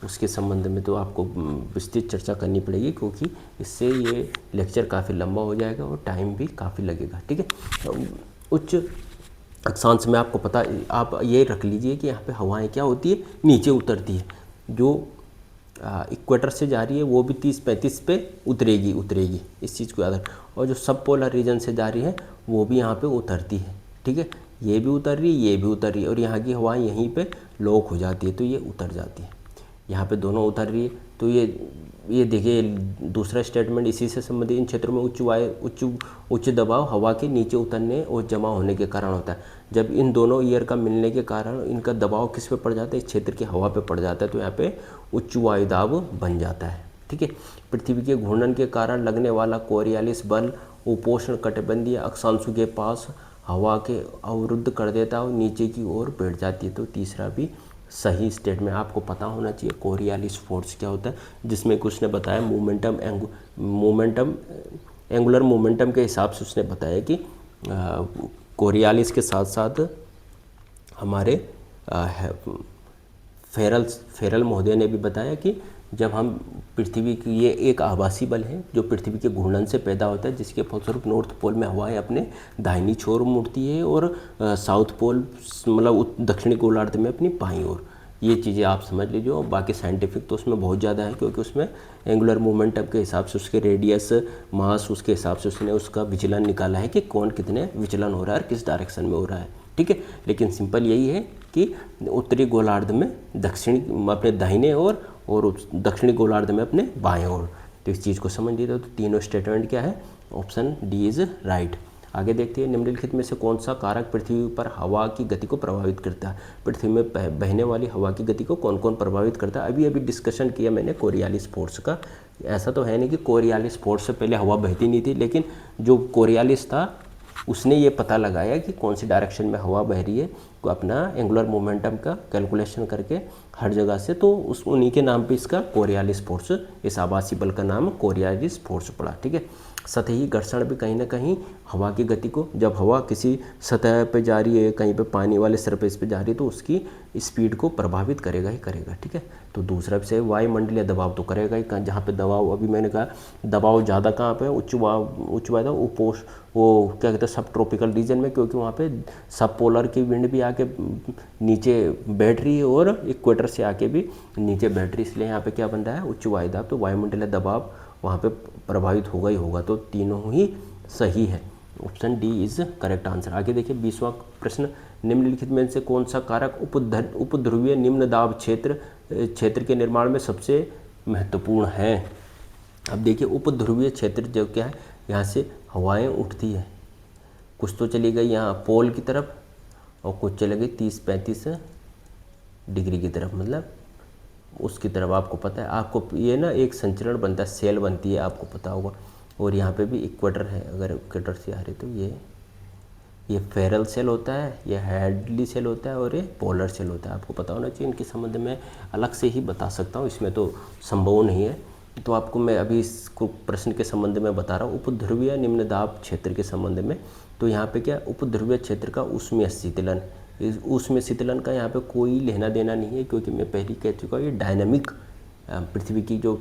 उसके संबंध में तो आपको विस्तृत चर्चा करनी पड़ेगी, क्योंकि इससे ये लेक्चर काफ़ी लंबा हो जाएगा और टाइम भी काफ़ी लगेगा। ठीक है, उच्च अक्षांश में आपको पता, आप ये रख लीजिए कि यहाँ पे हवाएं क्या होती है, नीचे उतरती है। जो इक्वेटर से जा रही है वो भी 30-35 पे उतरेगी, इस चीज़ को याद रख। और जो सब पोलर रीजन से जा रही है वो भी यहाँ पे उतरती है। ठीक है, ये भी उतर रही है, ये भी उतर रही है, और यहाँ की हवाएं यहीं पे लॉक हो जाती है, तो ये उतर जाती है। यहाँ पे दोनों उतर रही है, तो ये देखिए दूसरा स्टेटमेंट इसी से संबंधित। इन क्षेत्रों में उच्च दबाव हवा के नीचे उतरने और जमा होने के कारण होता है। जब इन दोनों ईयर का मिलने के कारण इनका दबाव किस पे पड़ जाता है? इस क्षेत्र की हवा पे पड़ जाता है, तो यहाँ पे उच्च वायु दाब बन जाता है। ठीक है, पृथ्वी के घूर्णन के कारण लगने वाला कोरियालिस बल उपोष्ण कटिबंधीय अक्षांशों के पास हवा के अवरुद्ध कर देता है और नीचे की ओर बैठ जाती है। तो तीसरा भी सही स्टेटमेंट आपको पता होना चाहिए। कोरियालिस फोर्स क्या होता है, जिसमें कुछ ने बताया एंगुलर मोमेंटम के हिसाब से उसने बताया कि कोरियालिस के साथ साथ हमारे फेरल महोदय ने भी बताया कि जब हम पृथ्वी की, ये एक आभासी बल है जो पृथ्वी के घूर्णन से पैदा होता है, जिसके फलस्वरूप नॉर्थ पोल में हवाएं अपने दाहिनी छोर मुड़ती है और साउथ पोल मतलब दक्षिणी गोलार्ध में अपनी बाईं ओर। ये चीज़ें आप समझ लीजिए। और बाकी साइंटिफिक तो उसमें बहुत ज़्यादा है, क्योंकि उसमें एंगुलर मोमेंटम के हिसाब से उसके रेडियस मास उसके हिसाब से उसने उसका विचलन निकाला है कि कौन कितने विचलन हो रहा है और किस डायरेक्शन में हो रहा है। ठीक है, लेकिन सिंपल यही है कि उत्तरी गोलार्ध में दक्षिणी अपने दाहिने और दक्षिणी गोलार्ध में अपने बाएं ओर। तो इस चीज़ को समझ लीजिए। तो तीनों स्टेटमेंट क्या है? Option D is right. आगे देखते हैं, निम्नलिखित में से कौन सा कारक पृथ्वी पर हवा की गति को प्रभावित करता है। पृथ्वी में बहने वाली हवा की गति को कौन कौन प्रभावित करता है। अभी अभी डिस्कशन किया मैंने कोरियालिस फोर्स का। ऐसा तो है नहीं कि कोरियालिस फोर्स से पहले हवा बहती नहीं थी, लेकिन जो कोरियालिस था उसने ये पता लगाया कि कौन सी डायरेक्शन में हवा बह रही है, को अपना एंगुलर मोमेंटम का कैलकुलेशन करके हर जगह से, तो उस उन्हीं के नाम पे इसका कोरियालिस फोर्स, इस आभासी बल का नाम कोरियालिस फोर्स पड़ा। ठीक है। सतही घर्षण भी कहीं ना कहीं हवा की गति को, जब हवा किसी सतह पे जा रही है, कहीं पे पानी वाले सरफेस पे जा रही है, तो उसकी स्पीड को प्रभावित करेगा ही करेगा। ठीक है। तो दूसरा विषय वायुमंडलीय दबाव तो करेगा ही, जहाँ पे दबाव, अभी मैंने कहा दबाव ज़्यादा कहाँ पे, उच्च वायु उपोष, वो क्या कहते हैं, सब ट्रॉपिकल रीजन में, क्योंकि वहाँ पे सब पोलर की विंड भी आके नीचे बैठ रही है और इक्वेटर से आके भी नीचे बैठ रही है, इसलिए यहाँ पे क्या बन रहा है, उच्च वायुदाब। तो वायुमंडलीय दबाव वहाँ पे प्रभावित होगा ही होगा। तो तीनों ही सही है, option D is correct answer. आगे देखिए 20वां प्रश्न, निम्नलिखित में से कौन सा कारक उपध्रुवीय निम्न दाब क्षेत्र के निर्माण में सबसे महत्वपूर्ण है। अब देखिए उपध्रुवीय क्षेत्र जो क्या है, यहाँ से हवाएं उठती है, कुछ तो चली गई यहाँ पोल की तरफ और कुछ चली गई 30-35 डिग्री की तरफ, मतलब उसकी तरफ। आपको पता है, आपको ये ना एक संचरण बनता है, सेल बनती है, आपको पता होगा। और यहाँ पे भी इक्वेटर है, अगर इक्वेटर से आ रही तो ये फेरल सेल होता है, ये हैडली सेल होता है और ये पोलर सेल होता है। आपको पता होना चाहिए, इनके संबंध में अलग से ही बता सकता हूँ, इसमें तो संभव नहीं है। तो आपको मैं अभी इसको प्रश्न के संबंध में बता रहा हूँ, उपध्रुवीय निम्न दाब क्षेत्र के संबंध में। तो यहाँ पे क्या, उपध्रुवीय क्षेत्र का ऊष्मीय शीतलन, ऊष्मीय शीतलन का यहाँ पे कोई लेना देना नहीं है, क्योंकि मैं पहले कह चुका हूँ, ये डायनामिक पृथ्वी की जो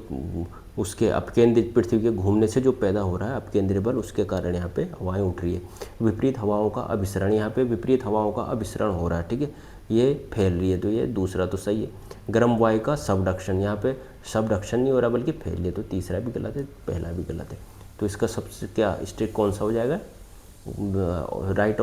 उसके अपकेंद्रित, पृथ्वी के घूमने से जो पैदा हो रहा है अपकेंद्रीय बल, उसके कारण यहाँ पे हवाएं उठ रही है। विपरीत हवाओं का अभिसरण, यहाँ पे विपरीत हवाओं का अभिसरण हो रहा है। ठीक है, ये फैल रही है, तो ये दूसरा तो सही है। गर्म वायु का सबडक्शन, यहाँ पे सबडक्शन नहीं हो रहा बल्कि फैल रही है, तो तीसरा भी गलत है, पहला भी गलत है। तो इसका सबसे क्या स्टेट कौन सा हो जाएगा, राइट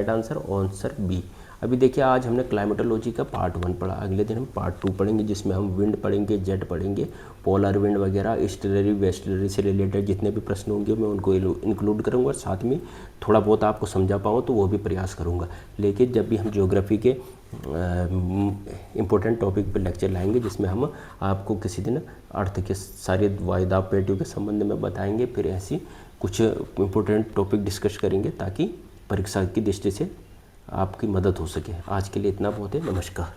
आंसर आंसर बी। अभी देखिए आज हमने क्लाइमेटोलॉजी का पार्ट 1 पढ़ा, अगले दिन हम पार्ट 2 पढ़ेंगे, जिसमें हम विंड पढ़ेंगे, जेट पढ़ेंगे, पोलर विंड वगैरह, ईस्टर्ली वेस्टर्ली से रिलेटेड जितने भी प्रश्न होंगे मैं उनको इंक्लूड करूँगा, साथ में थोड़ा बहुत आपको समझा पाऊँ तो वो भी प्रयास करूँगा। लेकिन जब भी हम ज्योग्राफी के इम्पोर्टेंट टॉपिक पर लेक्चर लाएंगे, जिसमें हम आपको किसी दिन अर्थ के सारे वायुदाब पेटियों के संबंध में बताएंगे, फिर ऐसी कुछ इम्पोर्टेंट टॉपिक डिस्कस करेंगे, ताकि परीक्षा की दृष्टि से आपकी मदद हो सके। आज के लिए इतना बहुत है, नमस्कार।